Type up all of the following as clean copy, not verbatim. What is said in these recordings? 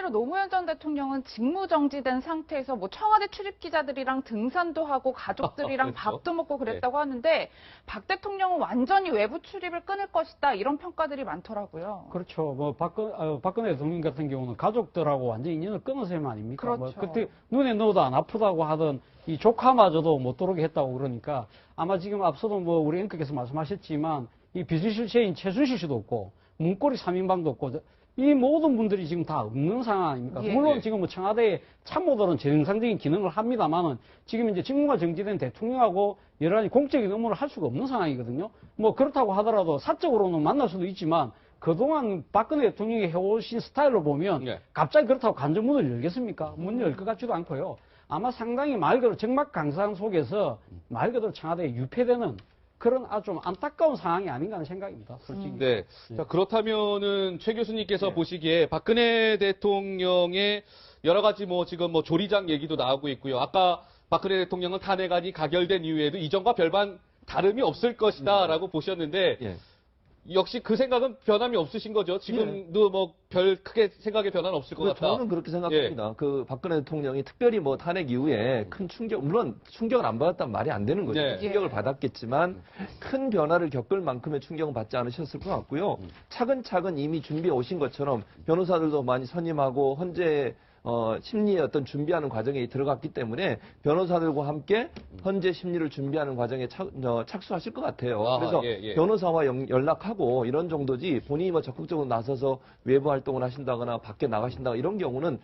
실제로 노무현 전 대통령은 직무정지된 상태에서 뭐 청와대 출입 기자들이랑 등산도 하고 가족들이랑 그렇죠. 밥도 먹고 그랬다고 하는데 박 대통령은 완전히 외부 출입을 끊을 것이다 이런 평가들이 많더라고요. 그렇죠. 뭐 박근혜 대통령 같은 경우는 가족들하고 완전히 인연을 끊은 셈 아닙니까? 그렇죠. 뭐 그때 눈에 넣어도 안 아프다고 하던 이 조카마저도 못 들어오게 했다고 그러니까 아마 지금 앞서도 뭐 우리 앵커께서 말씀하셨지만 이 비서실세인 최순실 씨도 없고 문고리 3인방도 없고 이 모든 분들이 지금 다 없는 상황 아닙니까? 예. 물론 지금 뭐 청와대 참모들은 정상적인 기능을 합니다만은 지금 이제 직무가 정지된 대통령하고 여러 가지 공적인 업무를 할 수가 없는 상황이거든요. 뭐 그렇다고 하더라도 사적으로는 만날 수도 있지만 그동안 박근혜 대통령이 해오신 스타일로 보면 예. 갑자기 그렇다고 간접 문을 열겠습니까? 문 열 것 같지도 않고요. 아마 상당히 말 그대로 적막강상 속에서 말 그대로 청와대에 유폐되는 그런 아주 좀 안타까운 상황이 아닌가 하는 생각입니다. 솔직히. 네. 자, 그렇다면은 최 교수님께서 보시기에 박근혜 대통령의 여러 가지 뭐 지금 뭐 조리장 얘기도 나오고 있고요. 아까 박근혜 대통령은 탄핵안이 가결된 이후에도 이전과 별반 다름이 없을 것이다라고 보셨는데 예. 역시 그 생각은 변함이 없으신 거죠. 지금도 뭐 별 크게 생각의 변화는 없을 것 같다. 저는 그렇게 생각합니다. 그 박근혜 대통령이 특별히 뭐 탄핵 이후에 큰 충격, 물론 충격을 안 받았다면 말이 안 되는 거죠. 네. 충격을 받았겠지만 큰 변화를 겪을 만큼의 충격은 받지 않으셨을 것 같고요. 차근차근 이미 준비해 오신 것처럼 변호사들도 많이 선임하고 헌재 심리의 어떤 준비하는 과정에 들어갔기 때문에 변호사들과 함께 헌재 심리를 준비하는 과정에 착수하실 것 같아요. 아하, 그래서 예. 변호사와 연락하고 이런 정도지 본인이 뭐 적극적으로 나서서 외부 활동을 하신다거나 밖에 나가신다거나 이런 경우는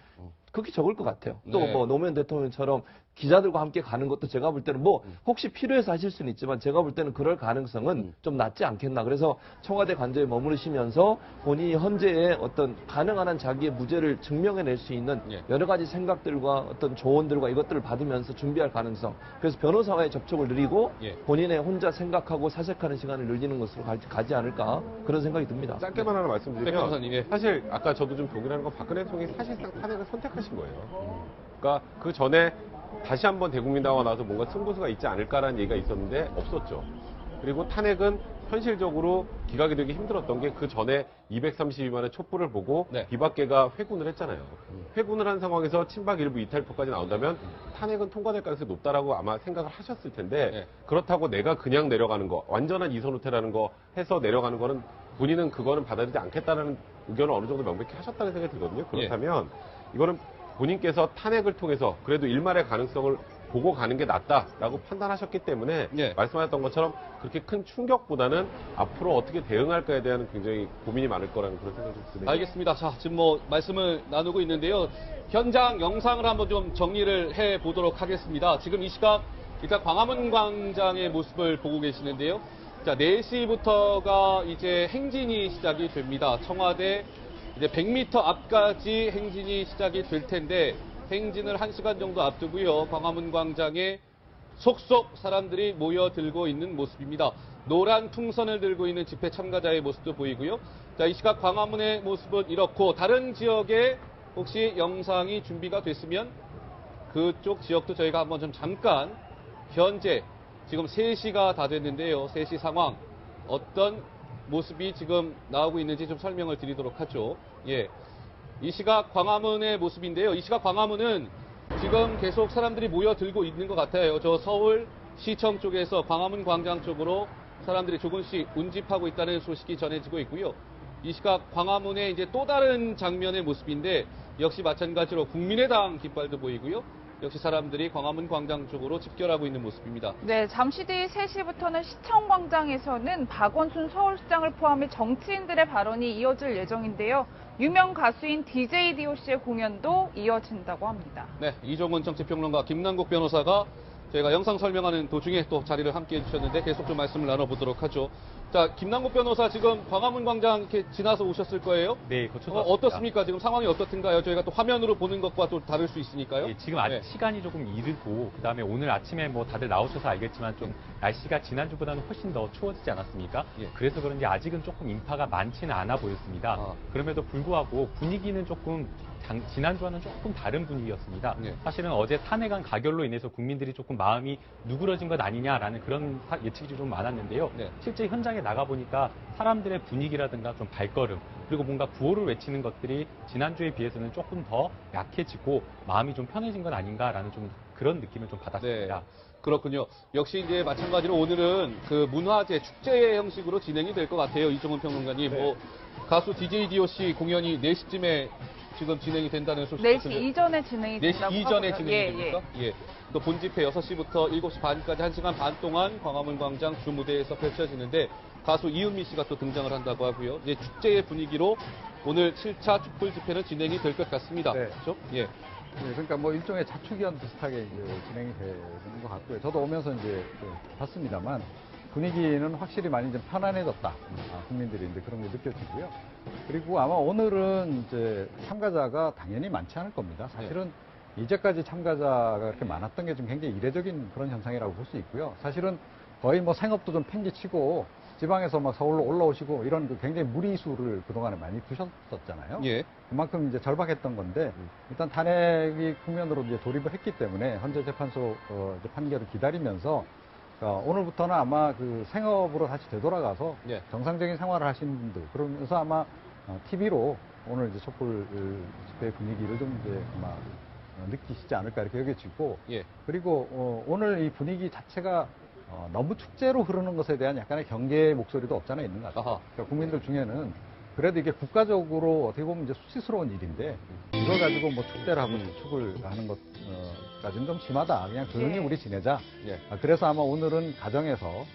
극히 적을 것 같아요. 또 네. 뭐 노무현 대통령처럼 기자들과 함께 가는 것도 제가 볼 때는 뭐 혹시 필요해서 하실 수는 있지만 제가 볼 때는 그럴 가능성은 좀 낮지 않겠나. 그래서 청와대 관저에 머무르시면서 본인이 헌재에 어떤 가능한 한 자기의 무죄를 증명해낼 수 있는 예. 여러 가지 생각들과 어떤 조언들과 이것들을 받으면서 준비할 가능성. 그래서 변호사와의 접촉을 늘리고 예. 본인의 혼자 생각하고 사색하는 시간을 늘리는 것으로 가지 않을까 그런 생각이 듭니다. 짧게만 하나 백 말씀드리면 변호사님, 예. 사실 아까 저도 좀 동의하는 건 박근혜 대통령이 사실상 탄핵을 선택하신 거예요. 그러니까 그 전에 다시 한번 대국민당과 나와서 뭔가 승부수가 있지 않을까라는 얘기가 있었는데 없었죠. 그리고 탄핵은 현실적으로 기각이 되기 힘들었던 게 그 전에 232만의 촛불을 보고 네. 비박계가 회군을 했잖아요. 회군을 한 상황에서 친박 일부 이탈표까지 나온다면 탄핵은 통과될 가능성이 높다라고 아마 생각을 하셨을 텐데 네. 그렇다고 내가 그냥 내려가는 거, 완전한 이선 후퇴라는 거 해서 내려가는 거는 본인은 그거는 받아들이지 않겠다는 의견을 어느 정도 명백히 하셨다는 생각이 들거든요. 그렇다면 이거는 본인께서 탄핵을 통해서 그래도 일말의 가능성을 보고 가는 게 낫다라고 판단하셨기 때문에 예. 말씀하셨던 것처럼 그렇게 큰 충격보다는 앞으로 어떻게 대응할까에 대한 굉장히 고민이 많을 거라는 그런 생각이 듭니다. 알겠습니다. 자, 지금 뭐 말씀을 나누고 있는데요. 현장 영상을 한번 좀 정리를 해 보도록 하겠습니다. 지금 이 시각 일단 광화문 광장의 모습을 보고 계시는데요. 자, 4시부터가 이제 행진이 시작이 됩니다. 청와대 이제 100m 앞까지 행진이 시작이 될 텐데 행진을 1시간 정도 앞두고요. 광화문 광장에 속속 사람들이 모여들고 있는 모습입니다. 노란 풍선을 들고 있는 집회 참가자의 모습도 보이고요. 자, 이 시각 광화문의 모습은 이렇고 다른 지역에 혹시 영상이 준비가 됐으면 그쪽 지역도 저희가 한번 좀 잠깐 현재 지금 3시가 다 됐는데요. 3시 상황 어떤 모습이 지금 나오고 있는지 좀 설명을 드리도록 하죠. 예. 이 시각 광화문의 모습인데요. 이 시각 광화문은 지금 계속 사람들이 모여들고 있는 것 같아요. 저 서울 시청 쪽에서 광화문 광장 쪽으로 사람들이 조금씩 운집하고 있다는 소식이 전해지고 있고요. 이 시각 광화문의 이제 또 다른 장면의 모습인데 역시 마찬가지로 국민의당 깃발도 보이고요. 역시 사람들이 광화문 광장 쪽으로 집결하고 있는 모습입니다. 네, 잠시 뒤 3시부터는 시청광장에서는 박원순 서울시장을 포함해 정치인들의 발언이 이어질 예정인데요. 유명 가수인 DJ DOC의 공연도 이어진다고 합니다. 네, 이종훈 정치평론가 김남국 변호사가 저희가 영상 설명하는 도중에 또 자리를 함께 해주셨는데 계속 좀 말씀을 나눠보도록 하죠. 자, 김남국 변호사 지금 광화문 광장 이렇게 지나서 오셨을 거예요? 네, 거쳐서 어떻습니까? 지금 상황이 어떻든가요? 저희가 또 화면으로 보는 것과 또 다를 수 있으니까요. 예, 지금 네. 시간이 조금 이르고 그다음에 오늘 아침에 뭐 다들 나오셔서 알겠지만 좀 날씨가 지난주보다는 훨씬 더 추워지지 않았습니까? 예. 그래서 그런지 아직은 조금 인파가 많지는 않아 보였습니다. 아. 그럼에도 불구하고 분위기는 조금 지난주와는 조금 다른 분위기였습니다. 네. 사실은 어제 탄핵안 가결로 인해서 국민들이 조금 마음이 누그러진 것 아니냐라는 그런 예측이 좀 많았는데요. 네. 실제 현장에 나가보니까 사람들의 분위기라든가 좀 발걸음, 그리고 뭔가 구호를 외치는 것들이 지난주에 비해서는 조금 더 약해지고 마음이 좀 편해진 것 아닌가라는 좀 그런 느낌을 좀 받았습니다. 그렇군요. 역시 이제 마찬가지로 오늘은 그 문화제 축제 형식으로 진행이 될 것 같아요. 이종훈 평론가님. 뭐 가수 DJ DOC 공연이 4시쯤에 지금 진행이 된다는 소식 4시 이전에 진행이 4시 된다고 이전에 하고요. 진행이 됩니까? 예. 또 본집회 6시부터 7시 반까지 1시간 반 동안 광화문 광장 주무대에서 펼쳐지는데 가수 이은미 씨가 또 등장을 한다고 하고요. 이제 축제의 분위기로 오늘 7차 촛불 집회는 진행이 될 것 같습니다. 네. 그렇죠? 예. 네, 그러니까 뭐 일종의 자축위원 비슷하게 이제 진행이 되는 것 같고요. 저도 오면서 이제 봤습니다만 분위기는 확실히 많이 좀 편안해졌다. 국민들이 이제 그런 게 느껴지고요. 그리고 아마 오늘은 이제 참가자가 당연히 많지 않을 겁니다. 사실은 이제까지 참가자가 그렇게 많았던 게 좀 굉장히 이례적인 그런 현상이라고 볼 수 있고요. 사실은 거의 뭐 생업도 좀 팽개치고 지방에서 막 서울로 올라오시고 이런 그 굉장히 무리수를 그동안에 많이 두셨었잖아요. 예. 그만큼 이제 절박했던 건데 일단 탄핵이 국면으로 이제 돌입을 했기 때문에 헌재 재판소 이제 판결을 기다리면서 오늘부터는 아마 그 생업으로 다시 되돌아가서 예. 정상적인 생활을 하시는 분들 그러면서 아마 TV로 오늘 이제 촛불 집회 분위기를 좀 이제 아마 느끼시지 않을까 이렇게 여겨지고 예. 그리고 오늘 이 분위기 자체가 너무 축제로 흐르는 것에 대한 약간의 경계의 목소리도 없잖아 있는 것 같아요. 아하. 그러니까 국민들 중에는 그래도 이게 국가적으로 어떻게 보면 이제 수치스러운 일인데 이걸 가지고 뭐 축제를 하고 축을 하는 것까지는 좀 심하다. 그냥 조용히 예. 우리 지내자. 예. 그래서 아마 오늘은 가정에서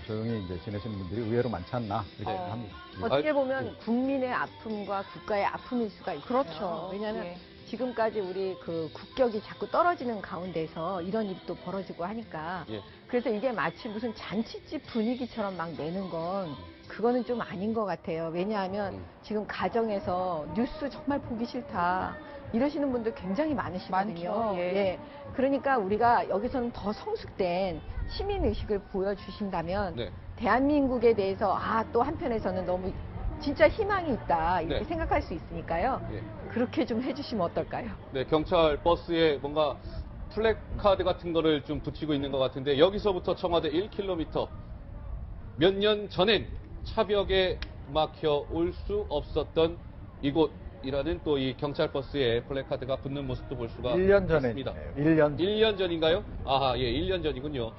조용히 이제 지내시는 분들이 의외로 많지 않나 이렇게 합니다. 어떻게 보면 국민의 아픔과 국가의 아픔일 수가 있어요. 그렇죠. 왜냐하면 예. 지금까지 우리 그 국격이 자꾸 떨어지는 가운데서 이런 일이 또 벌어지고 하니까 예. 그래서 이게 마치 무슨 잔치집 분위기처럼 막 내는 건 그거는 좀 아닌 것 같아요. 왜냐하면 지금 가정에서 뉴스 정말 보기 싫다 이러시는 분들 굉장히 많으시거든요. 많죠. 예. 그러니까 우리가 여기서는 더 성숙된 시민 의식을 보여주신다면 네. 대한민국에 대해서 또 한편에서는 너무 진짜 희망이 있다 이렇게 네. 생각할 수 있으니까요. 예. 그렇게 좀 해주시면 어떨까요? 네, 경찰 버스에 뭔가 플래카드 같은 거를 좀 붙이고 있는 것 같은데 여기서부터 청와대 1km 몇 년 전엔 차벽에 막혀 올 수 없었던 이곳이라는 또 이 경찰 버스에 플래카드가 붙는 모습도 볼 수가 1년 전에 있습니다. 1년 1년 전인가요? 아하, 예, 1년 전이군요.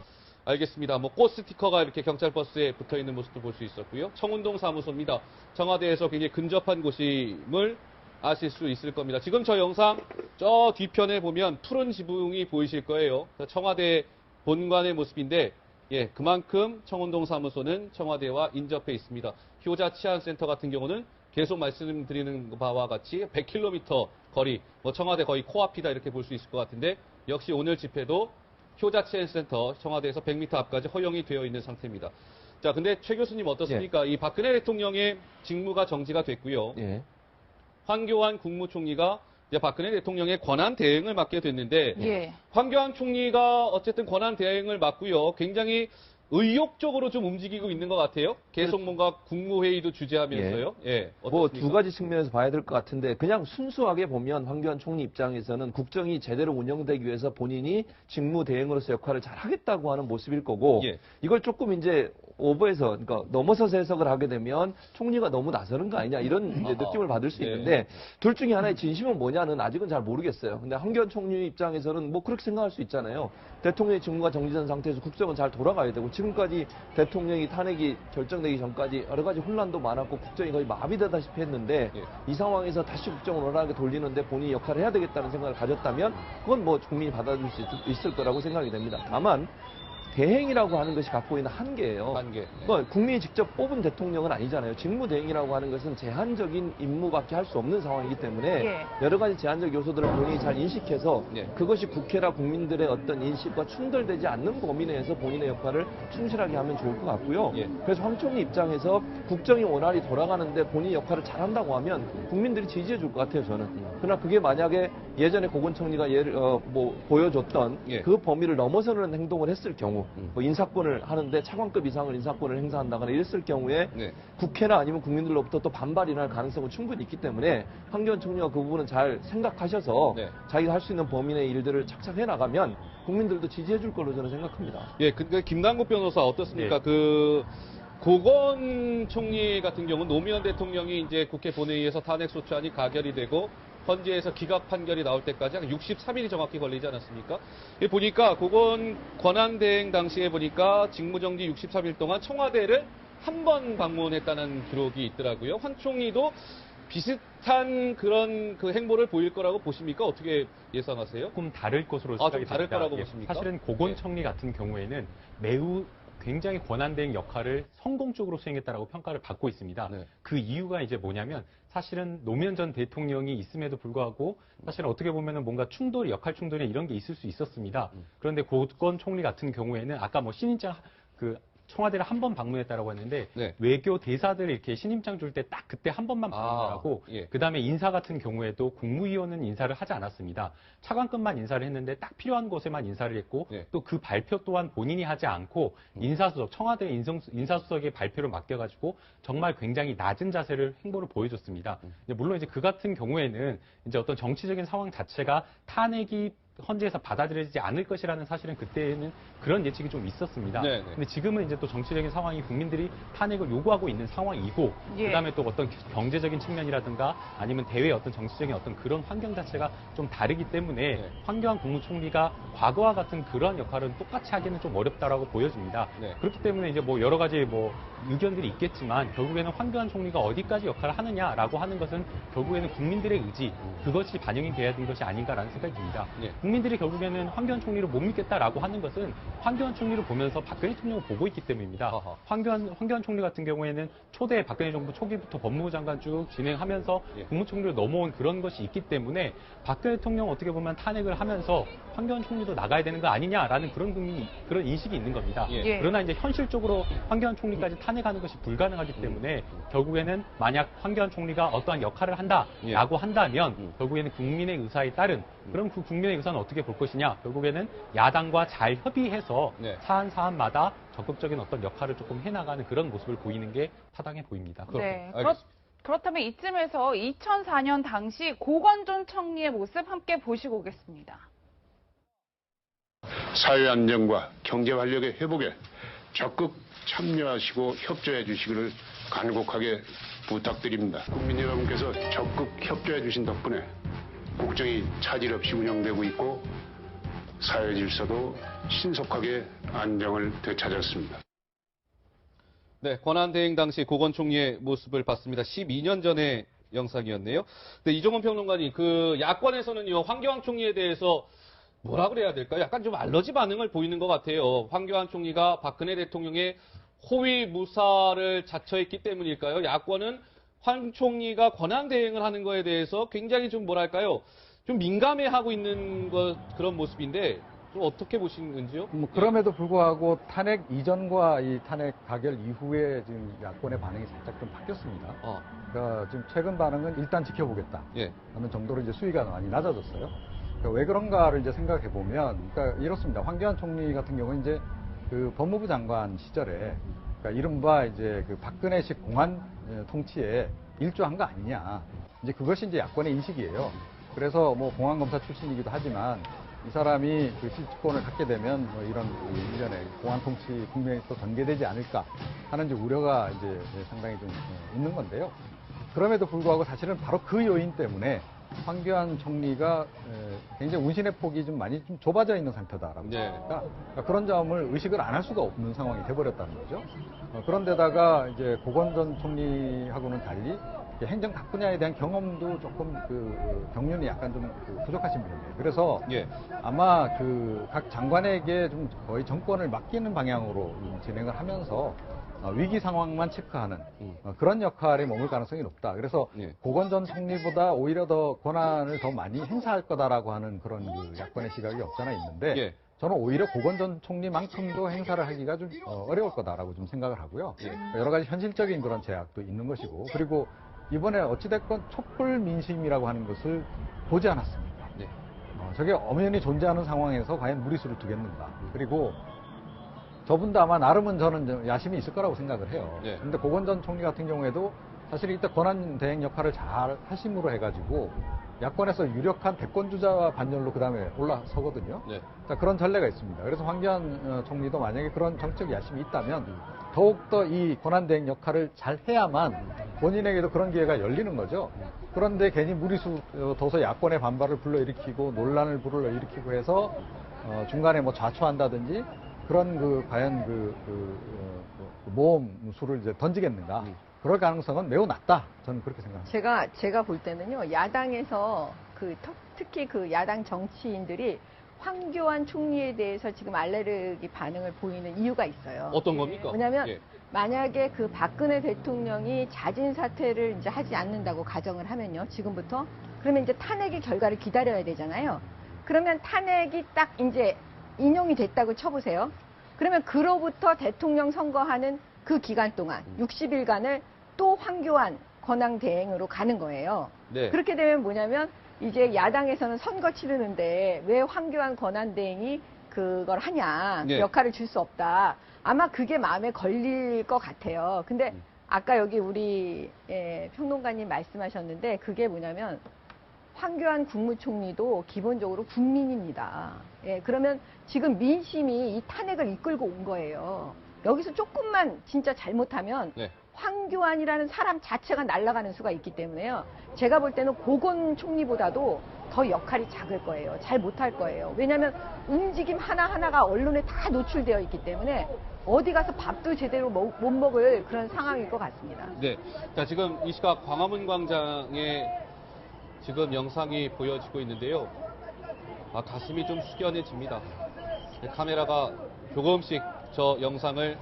알겠습니다. 뭐 꽃 스티커가 이렇게 경찰 버스에 붙어 있는 모습도 볼 수 있었고요. 청운동 사무소입니다. 청와대에서 굉장히 근접한 곳임을 아실 수 있을 겁니다. 지금 저 영상 저 뒤편에 보면 푸른 지붕이 보이실 거예요. 청와대 본관의 모습인데 예, 그만큼 청운동 사무소는 청와대와 인접해 있습니다. 효자 치안센터 같은 경우는 계속 말씀드리는 바와 같이 100km 거리, 뭐 청와대 거의 코앞이다 이렇게 볼 수 있을 것 같은데 역시 오늘 집회도 효자 치안센터 청와대에서 100m 앞까지 허용이 되어 있는 상태입니다. 자, 근데 최 교수님 어떻습니까? 이 박근혜 대통령의 직무가 정지가 됐고요. 예. 황교안 국무총리가 이제 박근혜 대통령의 권한 대행을 맡게 됐는데 예. 황교안 총리가 어쨌든 권한 대행을 맡고요. 굉장히 의욕적으로 좀 움직이고 있는 것 같아요. 계속 뭔가 국무회의도 주재하면서요. 예. 뭐 어떻습니까? 두 가지 측면에서 봐야 될 것 같은데 그냥 순수하게 보면 황교안 총리 입장에서는 국정이 제대로 운영되기 위해서 본인이 직무 대행으로서 역할을 잘 하겠다고 하는 모습일 거고 예. 이걸 조금 이제 오버해서 그러니까 넘어서서 해석을 하게 되면 총리가 너무 나서는 거 아니냐 이런 이제 느낌을 받을 수 네. 있는데 둘 중에 하나의 진심은 뭐냐는 아직은 잘 모르겠어요. 근데 황교안 총리 입장에서는 뭐 그렇게 생각할 수 있잖아요. 대통령의 직무가 정지된 상태에서 국정은 잘 돌아가야 되고 지금까지 대통령이 탄핵이 결정되기 전까지 여러 가지 혼란도 많았고 국정이 거의 마비되다시피 했는데 예. 이 상황에서 다시 국정을 원활하게 돌리는데 본인이 역할을 해야 되겠다는 생각을 가졌다면 그건 뭐 국민이 받아줄 수 있을 거라고 생각이 됩니다. 다만 대행이라고 하는 것이 갖고 있는 한계예요. 한계. 네. 그러니까 국민이 직접 뽑은 대통령은 아니잖아요. 직무대행이라고 하는 것은 제한적인 임무밖에 할 수 없는 상황이기 때문에 예. 여러 가지 제한적 요소들을 본인이 잘 인식해서 예. 그것이 국회나 국민들의 어떤 인식과 충돌되지 않는 범위 내에서 본인의 역할을 충실하게 하면 좋을 것 같고요. 예. 그래서 황 총리 입장에서 국정이 원활히 돌아가는데 본인 역할을 잘한다고 하면 국민들이 지지해 줄 것 같아요, 저는. 그러나 그게 만약에 예전에 고건 총리가 보여줬던 예. 그 범위를 넘어서는 행동을 했을 경우 뭐 인사권을 하는데 차관급 이상을 인사권을 행사한다거나 이랬을 경우에 네. 국회나 아니면 국민들로부터 또 반발이 날 가능성은 충분히 있기 때문에 황교안 총리가 그 부분은 잘 생각하셔서 네. 자기가 할 수 있는 범위 내 일들을 착착 해나가면 국민들도 지지해 줄 걸로 저는 생각합니다. 예, 근데 김남국 변호사 어떻습니까? 네. 그 고건 총리 같은 경우는 노무현 대통령이 이제 국회 본회의에서 탄핵 소추안이 가결이 되고 헌재에서 기각 판결이 나올 때까지 한 63일이 정확히 걸리지 않았습니까? 예, 보니까 고건 권한대행 당시에 보니까 직무정지 63일 동안 청와대를 한 번 방문했다는 기록이 있더라고요. 황 총리도 비슷한 그런 그 행보를 보일 거라고 보십니까? 어떻게 예상하세요? 조금 다를 것으로 좀 생각이 다를 됩니다. 거라고 예, 보십니까? 사실은 고건 네. 총리 같은 경우에는 매우 굉장히 권한대행 역할을 성공적으로 수행했다라고 평가를 받고 있습니다. 네. 그 이유가 이제 뭐냐면 사실은 노무현 전 대통령이 있음에도 불구하고 사실은 어떻게 보면은 뭔가 충돌, 역할 충돌이 이런 게 있을 수 있었습니다. 그런데 고건 총리 같은 경우에는 아까 뭐 신임장 그 청와대를 한 번 방문했다라고 했는데 네. 외교 대사들 이렇게 신임장 줄 때 딱 그때 한 번만 방문을 하고 예. 그다음에 인사 같은 경우에도 국무위원은 인사를 하지 않았습니다. 차관급만 인사를 했는데 딱 필요한 곳에만 인사를 했고 예. 또 그 발표 또한 본인이 하지 않고 인사수석, 청와대 인사수석의 발표를 맡겨가지고 정말 굉장히 낮은 자세를 행보를 보여줬습니다. 물론 이제 그 같은 경우에는 이제 어떤 정치적인 상황 자체가 탄핵이 헌재에서 받아들여지지 않을 것이라는 사실은 그때는 그런 예측이 좀 있었습니다. 네, 네. 근데 지금은 이제 또 정치적인 상황이 국민들이 탄핵을 요구하고 있는 상황이고 예. 그다음에 또 어떤 경제적인 측면이라든가 아니면 대외 어떤 정치적인 어떤 그런 환경 자체가 좀 다르기 때문에 네. 황교안 국무총리가 과거와 같은 그런 역할은 똑같이 하기는 좀 어렵다라고 보여집니다. 네. 그렇기 때문에 이제 뭐 여러 가지 뭐 의견들이 있겠지만 결국에는 황교안 총리가 어디까지 역할을 하느냐라고 하는 것은 결국에는 국민들의 의지 그것이 반영이 돼야 되는 것이 아닌가라는 생각이 듭니다. 네. 국민들이 결국에는 황교안 총리를 못 믿겠다라고 하는 것은 황교안 총리를 보면서 박근혜 대통령을 보고 있기 때문입니다. 아하. 황교안 총리 같은 경우에는 초대 박근혜 정부 초기부터 법무부 장관 쭉 진행하면서 예. 국무총리로 넘어온 그런 것이 있기 때문에 박근혜 대통령 어떻게 보면 탄핵을 하면서 황교안 총리도 나가야 되는 거 아니냐라는 그런 인식이 있는 겁니다. 예. 예. 그러나 이제 현실적으로 황교안 총리까지 탄핵하는 것이 불가능하기 때문에 결국에는 만약 황교안 총리가 어떠한 역할을 한다라고 한다면 결국에는 국민의 의사에 따른 그럼 그 국민의 의사는 어떻게 볼 것이냐 결국에는 야당과 잘 협의해서 네. 사안마다 적극적인 어떤 역할을 조금 해나가는 그런 모습을 보이는 게 타당해 보입니다. 네. 알겠습니다. 그렇다면 이쯤에서 2004년 당시 고건준 총리의 모습 함께 보시고 오겠습니다. 사회 안정과 경제 활력의 회복에 적극 참여하시고 협조해 주시기를 간곡하게 부탁드립니다. 국민 여러분께서 적극 협조해 주신 덕분에 국정이 차질 없이 운영되고 있고 사회 질서도 신속하게 안정을 되찾았습니다. 네, 권한대행 당시 고건 총리의 모습을 봤습니다. 12년 전의 영상이었네요. 근데 이종원 평론가님, 그 야권에서는요, 황교안 총리에 대해서 뭐라 그래야 될까요? 약간 좀 알러지 반응을 보이는 것 같아요. 황교안 총리가 박근혜 대통령의 호위 무사를 자처했기 때문일까요? 야권은 황 총리가 권한대행을 하는 거에 대해서 굉장히 좀 뭐랄까요? 좀 민감해하고 있는 그런 모습인데 좀 어떻게 보시는지요? 뭐 그럼에도 불구하고 탄핵 이전과 이 탄핵 가결 이후에 지금 야권의 반응이 살짝 좀 바뀌었습니다. 그러니까 지금 최근 반응은 일단 지켜보겠다 예. 하는 정도로 이제 수위가 많이 낮아졌어요. 그러니까 왜 그런가를 이제 생각해 보면, 그러니까 이렇습니다. 황교안 총리 같은 경우는 이제 그 법무부 장관 시절에, 그러니까 이른바 이제 그 박근혜식 공안 통치에 일조한 거 아니냐. 이제 그것이 이제 야권의 인식이에요. 그래서 뭐 공안검사 출신이기도 하지만 이 사람이 그 실권을 갖게 되면 뭐 이런 일련의 공안 통치 국면이 또 전개되지 않을까 하는 이제 우려가 이제 상당히 좀 있는 건데요. 그럼에도 불구하고 사실은 바로 그 요인 때문에 황교안 총리가 굉장히 운신의 폭이 좀 많이 좀 좁아져 있는 상태다라고 네. 생각합니다. 그러니까 그런 점을 의식을 안 할 수가 없는 상황이 돼버렸다는 거죠. 그런데다가 이제 고건전 총리하고는 달리 행정 각 분야에 대한 경험도 조금 그 경륜이 약간 좀 부족하신 분이에요. 그래서 예. 아마 그 각 장관에게 좀 거의 정권을 맡기는 방향으로 진행을 하면서 위기 상황만 체크하는 그런 역할에 머물 가능성이 높다. 그래서 예. 고건 전 총리보다 오히려 더 권한을 더 많이 행사할 거다라고 하는 그런 그 야권의 시각이 없잖아 있는데 예. 저는 오히려 고건 전 총리만큼도 행사를 하기가 좀 어려울 거다라고 좀 생각을 하고요. 여러 가지 현실적인 그런 제약도 있는 것이고 그리고 이번에 어찌됐건 촛불 민심이라고 하는 것을 보지 않았습니다. 네. 저게 엄연히 존재하는 상황에서 과연 무리수를 두겠는가. 그리고 저분도 아마 나름은 저는 좀 야심이 있을 거라고 생각을 해요. 네. 근데 고건 전 총리 같은 경우에도 사실 이때 권한 대행 역할을 잘 하심으로 해가지고 야권에서 유력한 대권주자 반열로 그 다음에 올라서거든요. 네. 자, 그런 전례가 있습니다. 그래서 황교안 총리도 만약에 그런 정책 야심이 있다면 더욱더 이 권한 대행 역할을 잘 해야만 본인에게도 그런 기회가 열리는 거죠. 그런데 괜히 무리수 둬서 야권의 반발을 불러일으키고 논란을 불러일으키고 해서 중간에 뭐 좌초한다든지 그런 과연 모험 수를 이제 던지겠는가. 그럴 가능성은 매우 낮다. 저는 그렇게 생각합니다. 제가 볼 때는요, 야당에서 특히 그 야당 정치인들이 황교안 총리에 대해서 지금 알레르기 반응을 보이는 이유가 있어요. 어떤 겁니까? 왜냐하면 예. 만약에 그 박근혜 대통령이 자진 사퇴를 이제 하지 않는다고 가정을 하면요, 지금부터 그러면 이제 탄핵의 결과를 기다려야 되잖아요. 그러면 탄핵이 딱 이제 인용이 됐다고 쳐보세요. 그러면 그로부터 대통령 선거하는 그 기간 동안 60일간을 또 황교안 권한 대행으로 가는 거예요. 네. 그렇게 되면 뭐냐면 이제 야당에서는 선거 치르는데 왜 황교안 권한 대행이 그걸 하냐, 네. 역할을 줄 수 없다. 아마 그게 마음에 걸릴 것 같아요. 근데 아까 여기 우리 평론가님 말씀하셨는데 그게 뭐냐면 황교안 국무총리도 기본적으로 국민입니다. 그러면 지금 민심이 이 탄핵을 이끌고 온 거예요. 여기서 조금만 진짜 잘못하면 네. 황교안이라는 사람 자체가 날아가는 수가 있기 때문에요. 제가 볼 때는 고건 총리보다도 더 역할이 작을 거예요. 잘 못할 거예요. 왜냐하면 움직임 하나하나가 언론에 다 노출되어 있기 때문에 어디 가서 밥도 제대로 못 먹을 그런 상황일 것 같습니다. 네. 자, 지금 이 시각 광화문 광장에 지금 영상이 보여지고 있는데요. 가슴이 좀 숙연해집니다. 카메라가 조금씩 저 영상을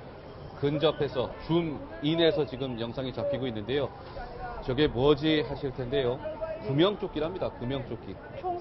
근접해서 줌인해서 지금 영상이 잡히고 있는데요. 저게 뭐지 하실 텐데요. 구명조끼랍니다. 구명조끼. 총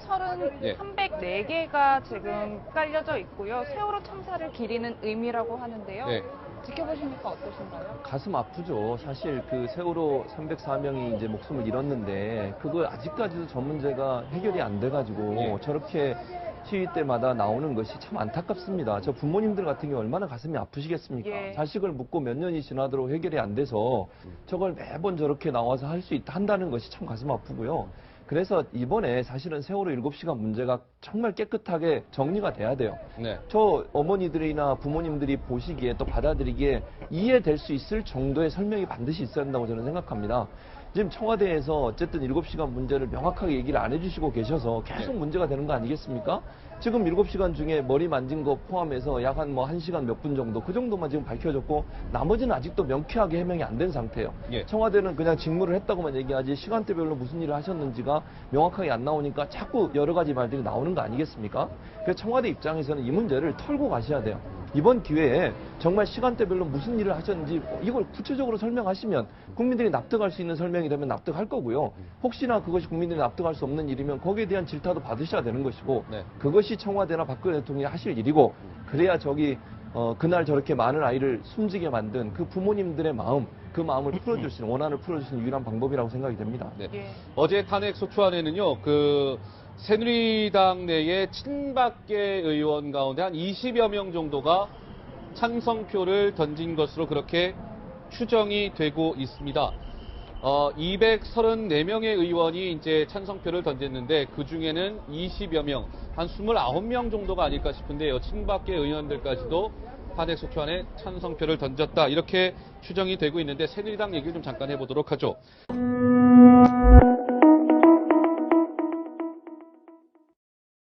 예. 304개가 지금 깔려져 있고요. 세월호 참사를 기리는 의미라고 하는데요. 네. 지켜보시니까 어떠신가요? 가슴 아프죠. 사실 그 세월호 304명이 이제 목숨을 잃었는데 그걸 아직까지도 저 문제가 해결이 안 돼가지고 예. 저렇게 시위 때마다 나오는 것이 참 안타깝습니다. 저 부모님들 같은 경우 얼마나 가슴이 아프시겠습니까? 예. 자식을 묻고 몇 년이 지나도록 해결이 안 돼서 저걸 매번 저렇게 나와서 할 수 있다 한다는 것이 참 가슴 아프고요. 그래서 이번에 사실은 세월호 7시간 문제가 정말 깨끗하게 정리가 돼야 돼요. 네. 저 어머니들이나 부모님들이 보시기에 또 받아들이기에 이해될 수 있을 정도의 설명이 반드시 있어야 한다고 저는 생각합니다. 지금 청와대에서 어쨌든 7시간 문제를 명확하게 얘기를 안 해주시고 계셔서 계속 문제가 되는 거 아니겠습니까? 지금 7시간 중에 머리 만진 거 포함해서 약 한 1시간 몇 분 정도 그 정도만 지금 밝혀졌고 나머지는 아직도 명쾌하게 해명이 안 된 상태예요. 예. 청와대는 그냥 직무를 했다고만 얘기하지 시간대별로 무슨 일을 하셨는지가 명확하게 안 나오니까 자꾸 여러 가지 말들이 나오는 거 아니겠습니까? 그래서 청와대 입장에서는 이 문제를 털고 가셔야 돼요. 이번 기회에 정말 시간대별로 무슨 일을 하셨는지 이걸 구체적으로 설명하시면 국민들이 납득할 수 있는 설명이 되면 납득할 거고요. 혹시나 그것이 국민들이 납득할 수 없는 일이면 거기에 대한 질타도 받으셔야 되는 것이고 네. 그것이 청와대나 박근혜 대통령이 하실 일이고 그래야 그날 저렇게 많은 아이를 숨지게 만든 그 부모님들의 마음 그 마음을 풀어줄 수 있는 원한을 풀어줄 수 있는 유일한 방법이라고 생각이 됩니다. 네. 예. 어제 탄핵 소추안에는요, 새누리당 내의 친박계 의원 가운데 한 20여 명 정도가 찬성표를 던진 것으로 그렇게 추정이 되고 있습니다. 234명의 의원이 이제 찬성표를 던졌는데 그 중에는 20여 명, 한 29명 정도가 아닐까 싶은데요. 친박계 의원들까지도 탄핵 소추안에 찬성표를 던졌다. 이렇게 추정이 되고 있는데 새누리당 얘기를 좀 잠깐 해보도록 하죠.